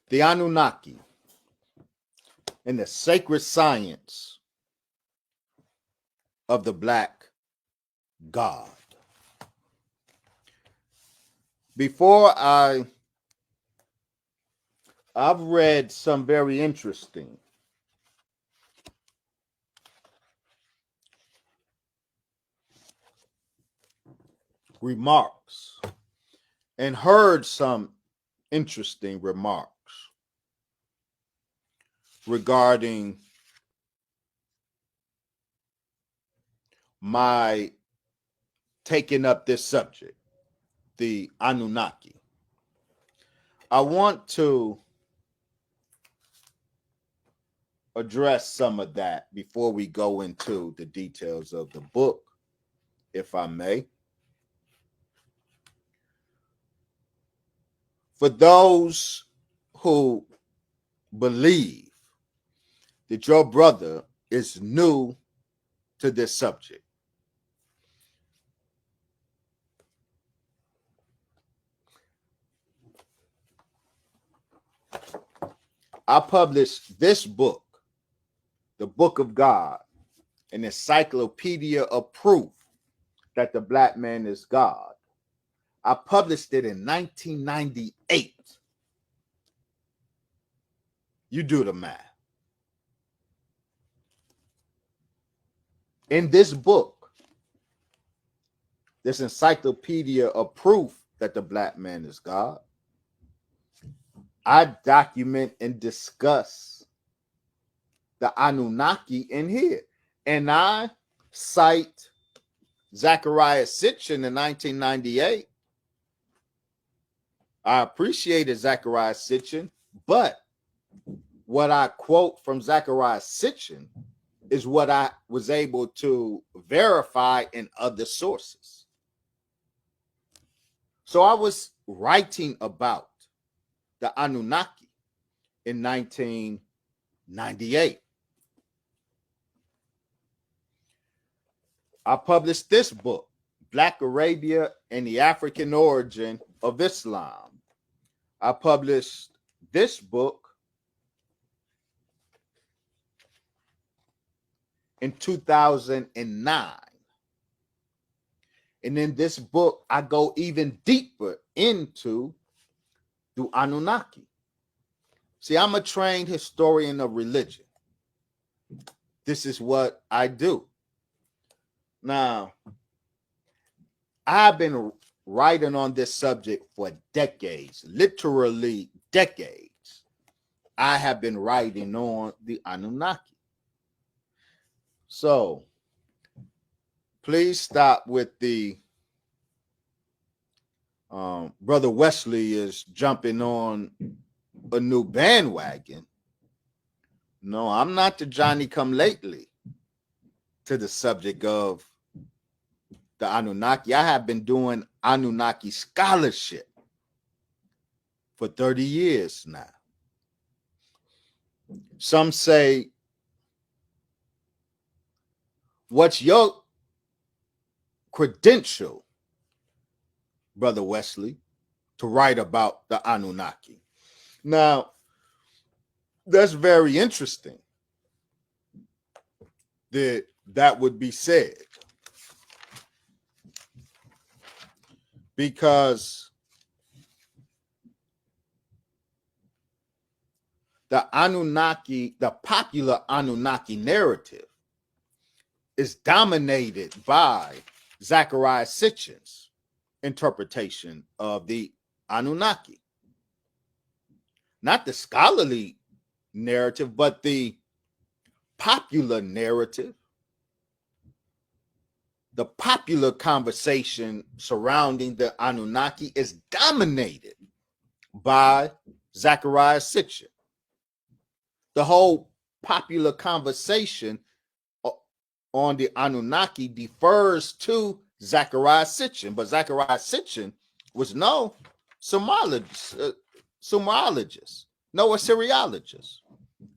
the Anunnaki, and the sacred science of the Black God. Before I've read some very interesting remarks and heard some interesting remarks regarding my taking up this subject, the Anunnaki. I want to address some of that before we go into the details of the book, if I may. For those who believe that your brother is new to this subject, I published this book, The Book of God, an encyclopedia of proof that the Black man is God. I published it in 1998. You do the math. In this book, this encyclopedia of proof that the Black man is God, I document and discuss the Anunnaki in here. And I cite Zechariah Sitchin in 1998. I appreciated Zechariah Sitchin, but what I quote from Zechariah Sitchin is what I was able to verify in other sources. So I was writing about the Anunnaki in 1998. I published this book, Black Arabia and the African Origin of Islam. I published this book in 2009. And in this book, I go even deeper into the Anunnaki. See, I'm a trained historian of religion. This is what I do. Now, I've been writing on this subject for decades, literally decades. I have been writing on the Anunnaki. So, please stop with the Brother Wesley is jumping on a new bandwagon. No, I'm not the Johnny come lately to the subject of the Anunnaki. I have been doing Anunnaki scholarship for 30 years now. Some say, what's your credential, Brother Wesley, to write about the Anunnaki? Now, that's very interesting that would be said, because the Anunnaki, the popular Anunnaki narrative, is dominated by Zechariah Sitchin's interpretation of the Anunnaki. Not the scholarly narrative, but the popular narrative. The popular conversation surrounding the Anunnaki is dominated by Zechariah Sitchin. The whole popular conversation on the Anunnaki defers to Zechariah Sitchin, but Zechariah Sitchin was no Sumerologist, no Assyriologist.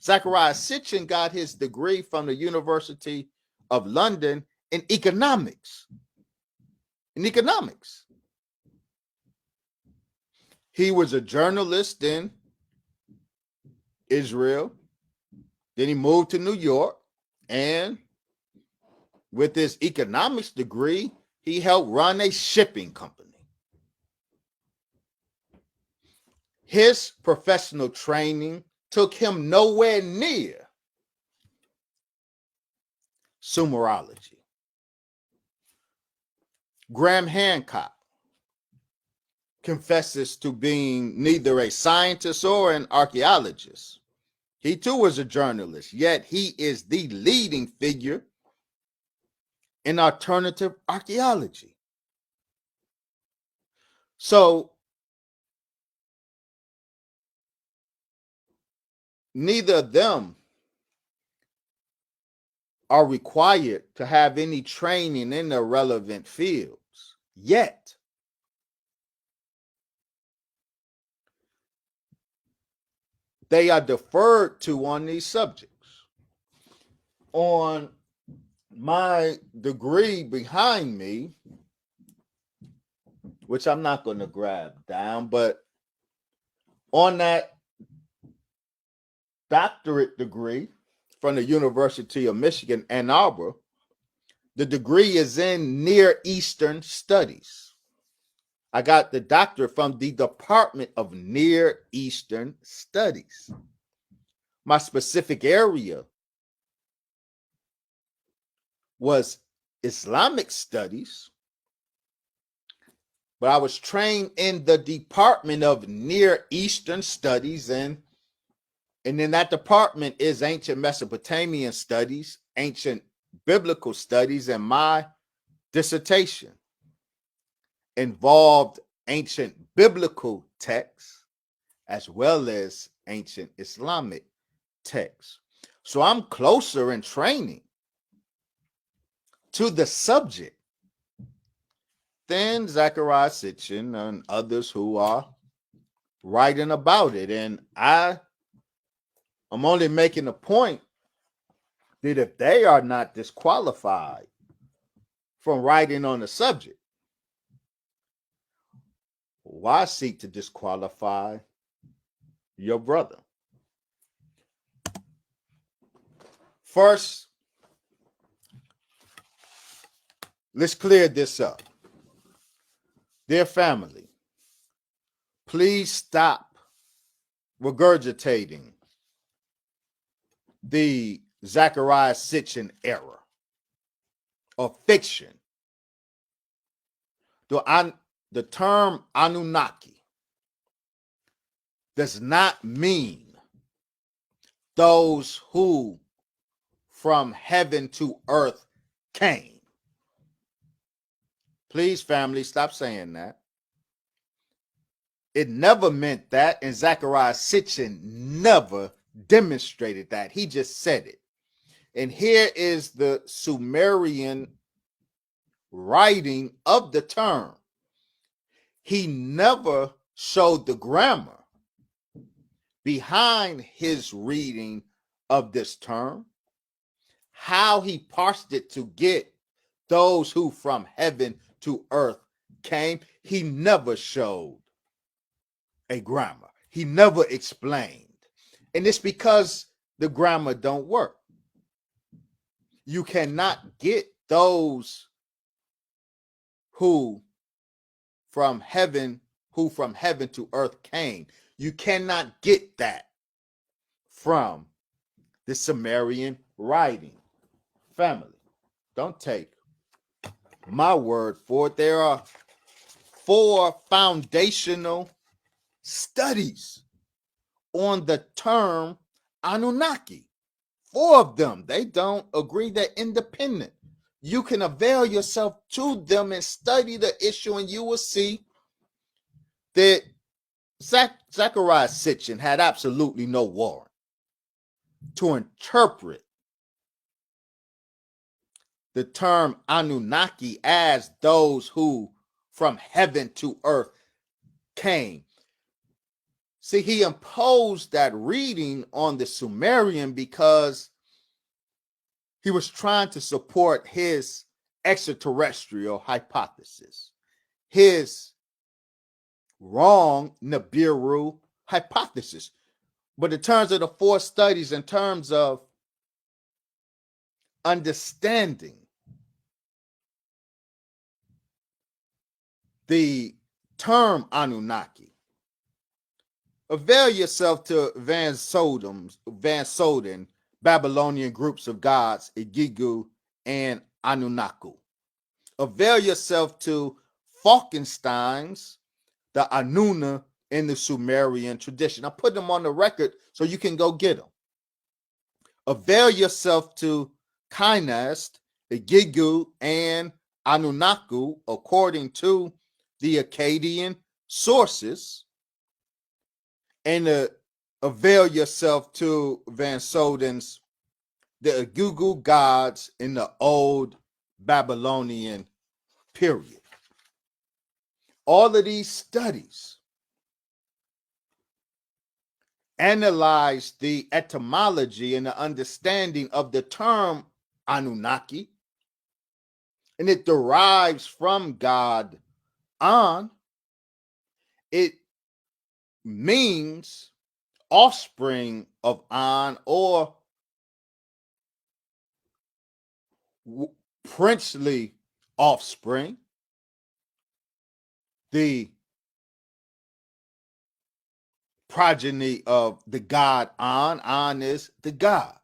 Zechariah Sitchin got his degree from the University of London in economics. He was a journalist in Israel. Then he moved to New York, and with his economics degree, he helped run a shipping company. His professional training took him nowhere near Sumerology. Graham Hancock confesses to being neither a scientist or an archaeologist. He too was a journalist, yet he is the leading figure in alternative archaeology. So neither of them are required to have any training in the relevant fields, yet they are deferred to on these subjects. On my degree behind me, which I'm not going to grab down, but on that doctorate degree from the University of Michigan, Ann Arbor, the degree is in Near Eastern Studies. I got the doctorate from the Department of Near Eastern Studies. My specific area was Islamic studies, but I was trained in the Department of Near Eastern Studies, and in that department is ancient Mesopotamian studies, ancient biblical studies, and my dissertation involved ancient biblical texts as well as ancient Islamic texts. So I'm closer in training to the subject than Zechariah Sitchin and others who are writing about it. And I'm only making a point that if they are not disqualified from writing on the subject, why seek to disqualify your brother? First, let's clear this up. Dear family, please stop regurgitating the Zechariah Sitchin era of fiction. The term Anunnaki does not mean those who from heaven to earth came. Please, family, stop saying that. It never meant that, and Zechariah Sitchin never demonstrated that. He just said it. And here is the Sumerian writing of the term. He never showed the grammar behind his reading of this term, how he parsed it to get those who from heaven to earth came. He never showed a grammar. He never explained. And it's because the grammar don't work. You cannot get those who from heaven to earth came. You cannot get that from the Sumerian writing. Family, don't take my word for it. There are 4 foundational studies on the term Anunnaki. 4 of them. They don't agree. They're independent. You can avail yourself to them and study the issue, and you will see that Zechariah Sitchin had absolutely no warrant to interpret the term Anunnaki as those who from heaven to earth came. See, he imposed that reading on the Sumerian because he was trying to support his extraterrestrial hypothesis, his wrong Nibiru hypothesis. But in terms of the four studies, in terms of understanding the term Anunnaki, avail yourself to Van Soden, Babylonian groups of gods, Igigu and Anunnaku. Avail yourself to Falkenstein's the Anuna in the Sumerian tradition. I put them on the record so you can go get them. Avail yourself to Kynast, Igigu, and Anunnaku according to the Akkadian sources, and avail yourself to Van Soden's the Igigu gods in the old Babylonian period. All of these studies analyze the etymology and the understanding of the term Anunnaki, and it derives from God An. It means offspring of An, or princely offspring. The progeny of the god An. An is the god.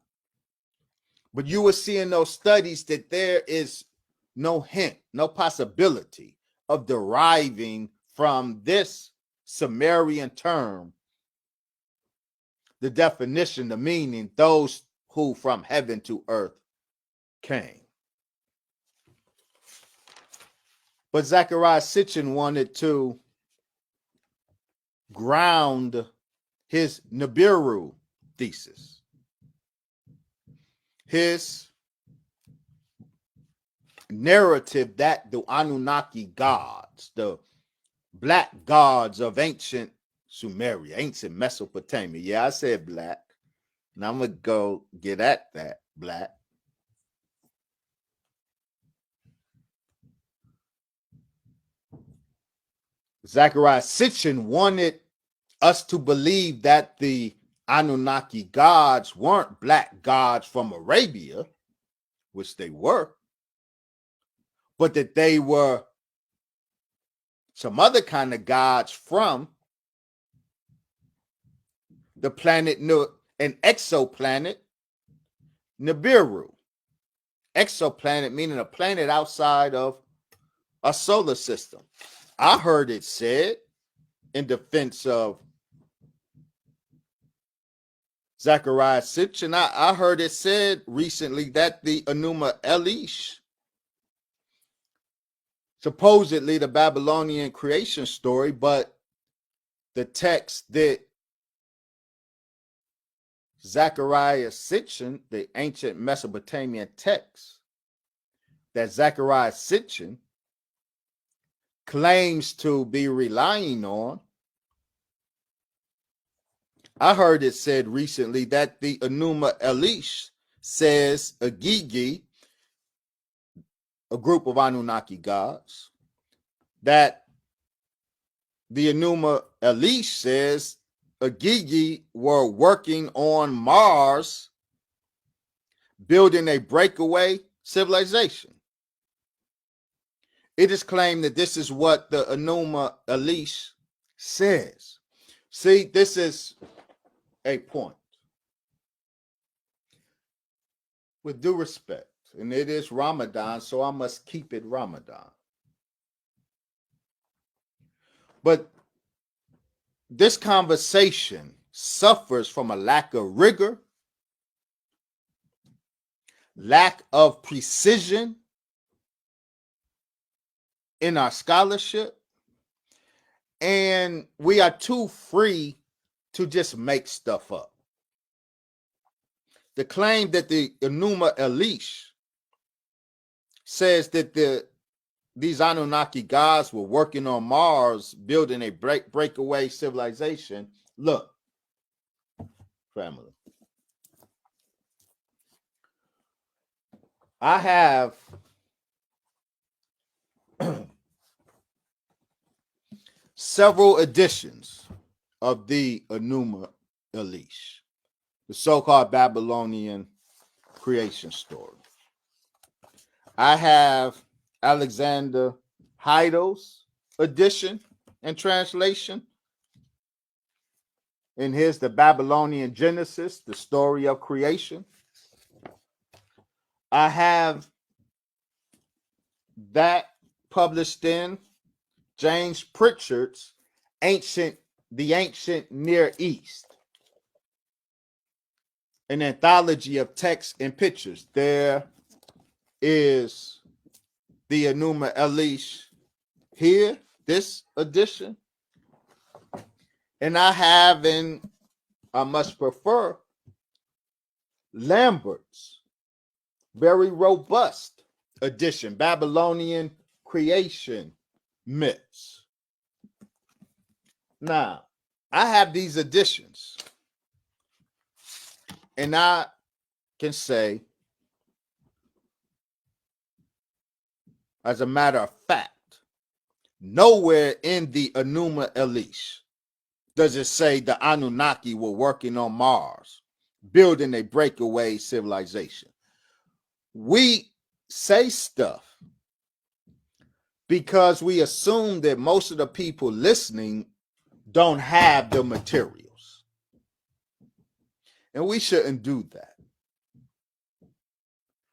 But you will see in those studies that there is no hint, no possibility of deriving from this Sumerian term the definition, the meaning, those who from heaven to earth came. But Zechariah Sitchin wanted to ground his Nibiru thesis, his narrative that the Anunnaki gods, the black gods of ancient Sumeria, ancient Mesopotamia. Yeah, I said black. Now I'm going to go get at that black. Zechariah Sitchin wanted us to believe that the Anunnaki gods weren't black gods from Arabia, which they were, but that they were some other kind of gods from the planet, an exoplanet, Nibiru. Exoplanet meaning a planet outside of a solar system. I heard it said in defense of Zechariah Sitchin, I heard it said recently that the Enuma Elish, supposedly the Babylonian creation story, but the text that Zechariah Sitchin, the ancient Mesopotamian text that Zechariah Sitchin claims to be relying on, I heard it said recently that the Enuma Elish says Agigi, a group of Anunnaki gods, that the Enuma Elish says Agigi were working on Mars, building a breakaway civilization. It is claimed that this is what the Enuma Elish says. See, this is a point. With due respect, and it is Ramadan, so I must keep it Ramadan. But this conversation suffers from a lack of rigor, lack of precision in our scholarship, and we are too free to just make stuff up. The claim that the Enuma Elish says that these Anunnaki gods were working on Mars, building a breakaway civilization. Look, family, I have several editions of the Enuma Elish, the so-called Babylonian creation story. I have Alexander Heidel's edition and translation. And here's the Babylonian Genesis, the story of creation. I have that published in James Pritchard's The Ancient Near East, an anthology of texts and pictures. There is the Enuma Elish here, this edition. And I have, and I must prefer, Lambert's very robust edition, Babylonian creation myths. Now, I have these editions, and I can say, as a matter of fact, nowhere in the Enuma Elish does it say the Anunnaki were working on Mars, building a breakaway civilization. We say stuff because we assume that most of the people listening don't have the materials. And we shouldn't do that.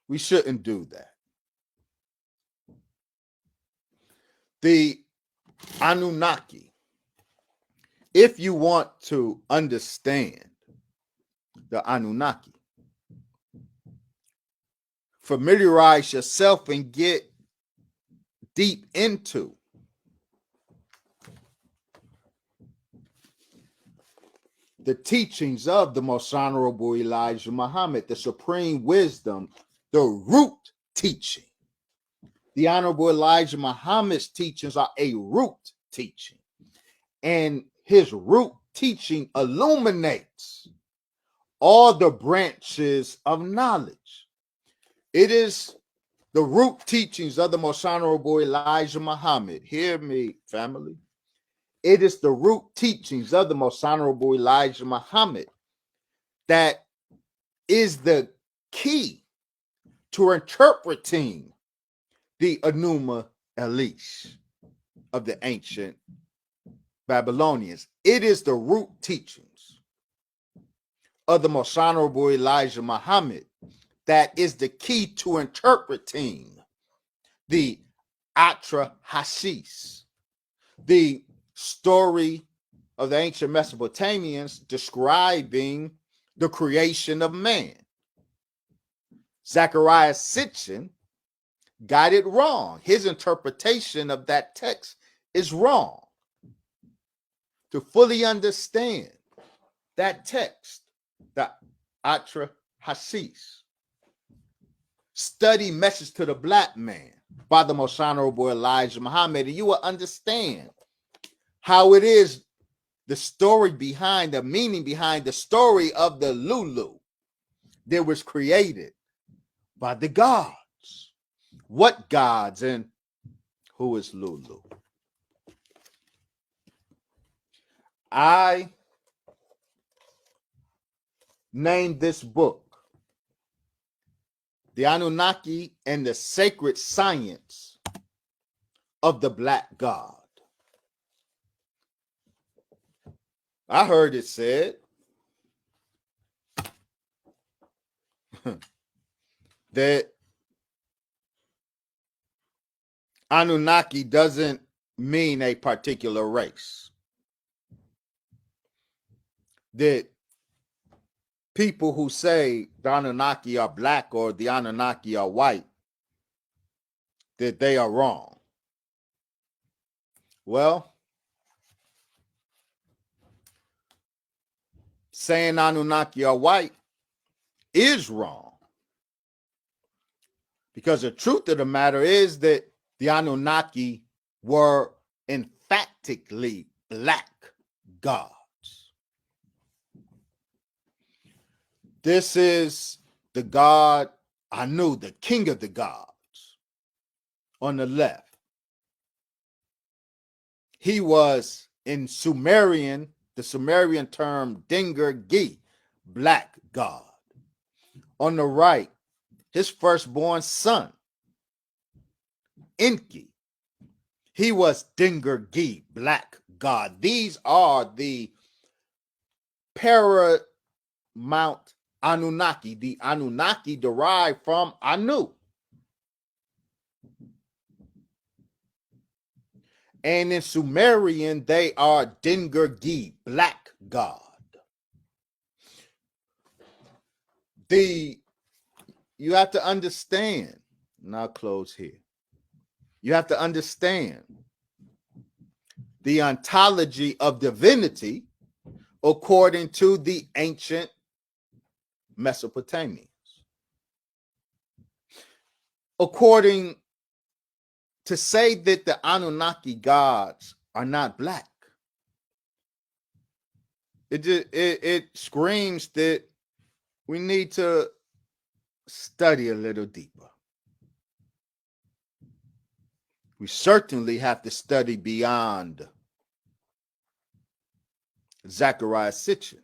We shouldn't do that. The Anunnaki, if you want to understand the Anunnaki, familiarize yourself and get deep into the teachings of the Most Honorable Elijah Muhammad, the supreme wisdom, the root teaching. The Honorable Elijah Muhammad's teachings are a root teaching, and his root teaching illuminates all the branches of knowledge. It is the root teachings of the Most Honorable Elijah Muhammad. Hear me, family. It is the root teachings of the Most Honorable Elijah Muhammad that is the key to interpreting the Enuma Elish of the ancient Babylonians. It is the root teachings of the Most Honorable Elijah Muhammad that is the key to interpreting the Atra Hashis, the story of the ancient Mesopotamians describing the creation of man. Zechariah Sitchin got it wrong. His interpretation of that text is wrong. To fully understand that text, the Atra Hashis, study Message to the Black Man by the Most Honorable Elijah Muhammad, and you will understand how it is the story behind, the meaning behind the story of the Lulu that was created by the gods. What gods and who is Lulu? I named this book The Anunnaki and the Sacred Science of the Black God. I heard it said that Anunnaki doesn't mean a particular race. That people who say the Anunnaki are black or the Anunnaki are white, that they are wrong. Well, saying Anunnaki are white is wrong. Because the truth of the matter is that the Anunnaki were emphatically black gods. This is the god Anu, the king of the gods, on the left. He was in Sumerian the Sumerian term Dinger-Gi, black god. On the right, his firstborn son, Enki. He was Dinger-Gi, black god. These are the paramount Anunnaki. The Anunnaki derived from Anu. And in Sumerian, they are Dinger-Gi, black god. You have to understand, and I'll close here. You have to understand the ontology of divinity according to the ancient Mesopotamians. According to say that the Anunnaki gods are not black, it screams that we need to study a little deeper. We certainly have to study beyond Zechariah Sitchin.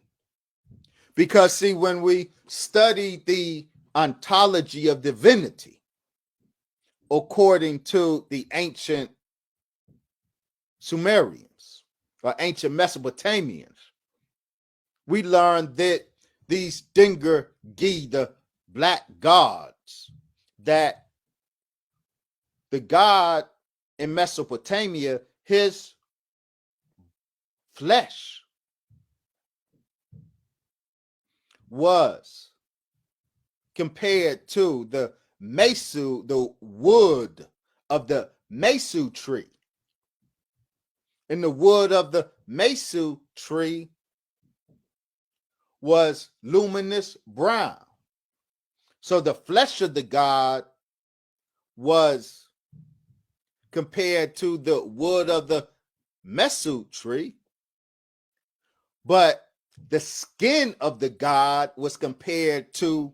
Because, see, when we study the ontology of divinity, according to the ancient Sumerians or ancient Mesopotamians, we learn that these Dinger-Gi, the black gods, that the god in Mesopotamia, his flesh was compared to the mesu, the wood of the mesu tree. And the wood of the mesu tree was luminous brown. So the flesh of the god was compared to the wood of the mesu tree, but the skin of the god was compared to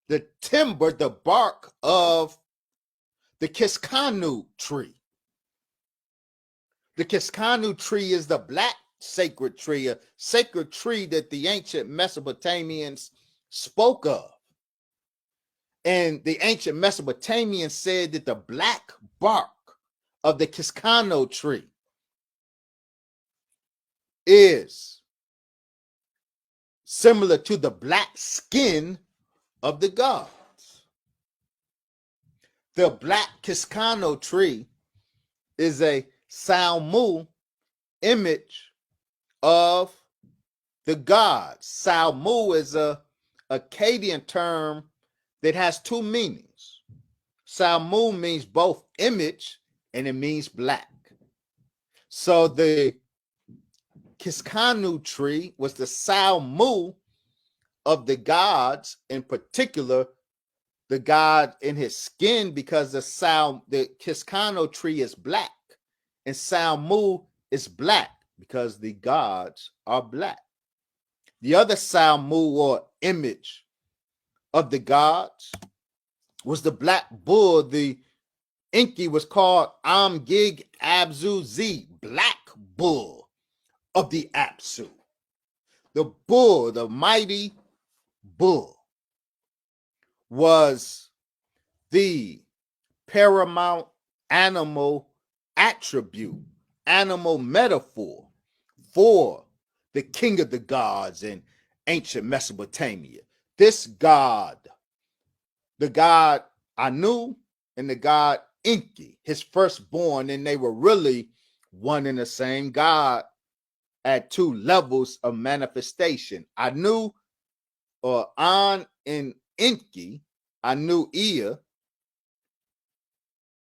the timber, the bark of the Kiskanu tree. The Kiskanu tree is the black sacred tree, a sacred tree that the ancient Mesopotamians spoke of. And the ancient Mesopotamians said that the black bark of the Kiskano tree is similar to the black skin of the gods. The black Kiskano tree is a Salmu image of the gods. Salmu is a Akkadian term that has two meanings. Salmu means both image and it means black. So the Kiskanu tree was the Salmu of the gods, in particular the god in his skin, because the Kiskano tree is black and Salmu is black because the gods are black. The other Salmu or image of the gods was the black bull. The Enki was called Amgig Abzu Z, black bull of the Apsu. The bull, the mighty bull, was the paramount animal attribute, animal metaphor for the king of the gods in ancient Mesopotamia. This god, the god Anu and the god Enki, his firstborn, and they were really one and the same god at two levels of manifestation. Anu or An and Enki, Anu Ea,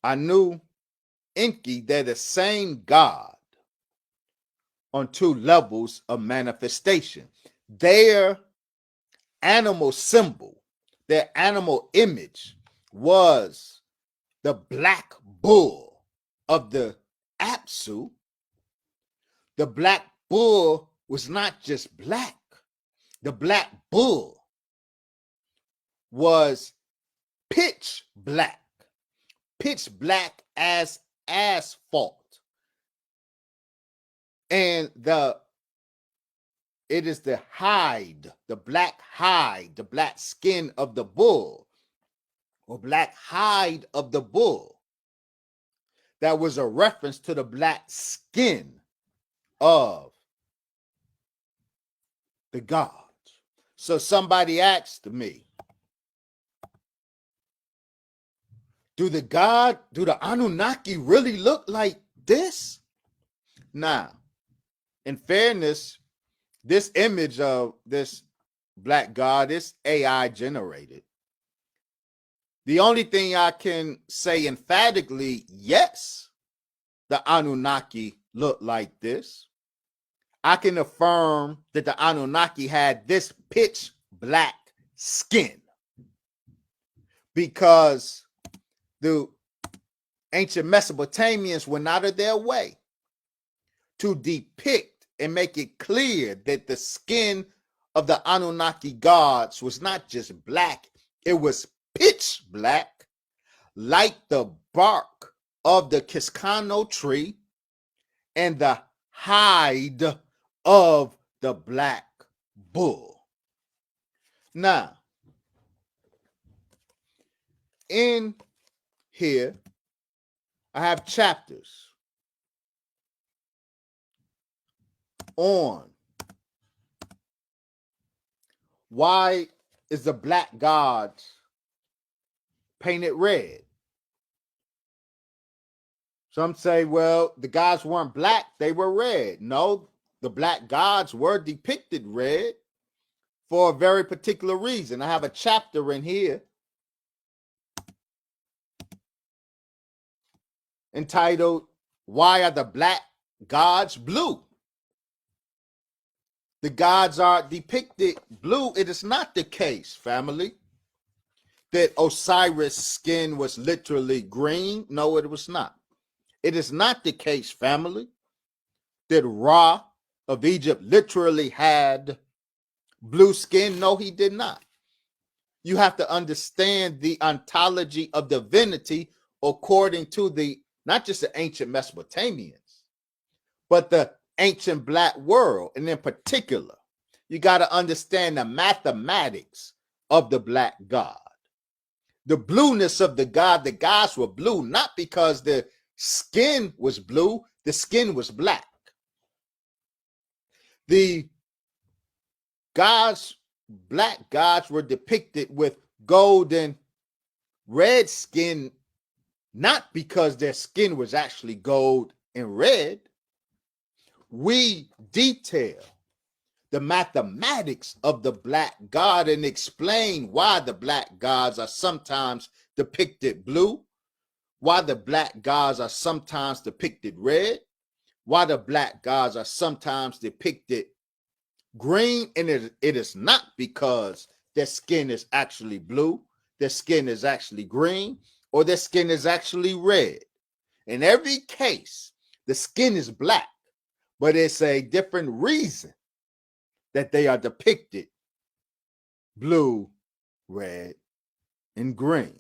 Anu Enki, they're the same god on two levels of manifestation. Their animal symbol, their animal image was the black bull of the Apsu. The black bull was not just black. The black bull was pitch black as asphalt. And the It is the hide, the black hide, the black skin of the bull, or black hide of the bull. That was a reference to the black skin of the gods. So somebody asked me, do the Anunnaki really look like this? Now, in fairness, this image of this black god is AI generated. The only thing I can say emphatically, yes, the Anunnaki look like this. I can affirm that the Anunnaki had this pitch black skin because the ancient Mesopotamians went out of their way to depict and make it clear that the skin of the Anunnaki gods was not just black, it was pitch black, like the bark of the Kiscano tree and the hide of the black bull. Now, in here, I have chapters on why is the black gods painted red. Some say, well, the gods weren't black, they were red. No, the black gods were depicted red for a very particular reason. I have a chapter in here entitled, Why Are the Black Gods Blue? The gods are depicted blue. It is not the case, family, that Osiris' skin was literally green. No, it was not. It is not the case, family, that Ra of Egypt literally had blue skin. No, he did not. You have to understand the ontology of divinity according to the, not just the ancient Mesopotamians, but the ancient black world. And in particular, you got to understand the mathematics of the black god. The blueness of the gods were blue, not because the skin was blue, the skin was black. The gods, black gods, were depicted with gold and red skin, not because their skin was actually gold and red. We detail the mathematics of the black god and explain why the black gods are sometimes depicted blue, why the black gods are sometimes depicted red, why the black gods are sometimes depicted green, and it is not because their skin is actually blue, their skin is actually green, or their skin is actually red. In every case, the skin is black, but it's a different reason that they are depicted blue, red, and green.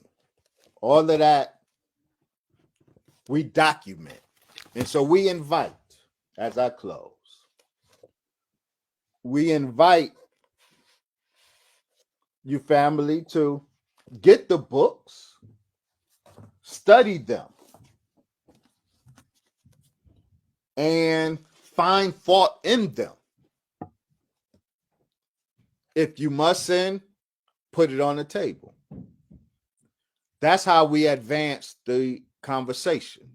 All of that we document. And so we invite, as I close, we invite you, family, to get the books, study them, and find fault in them. If you mustn't, put it on the table. That's how we advance the conversation.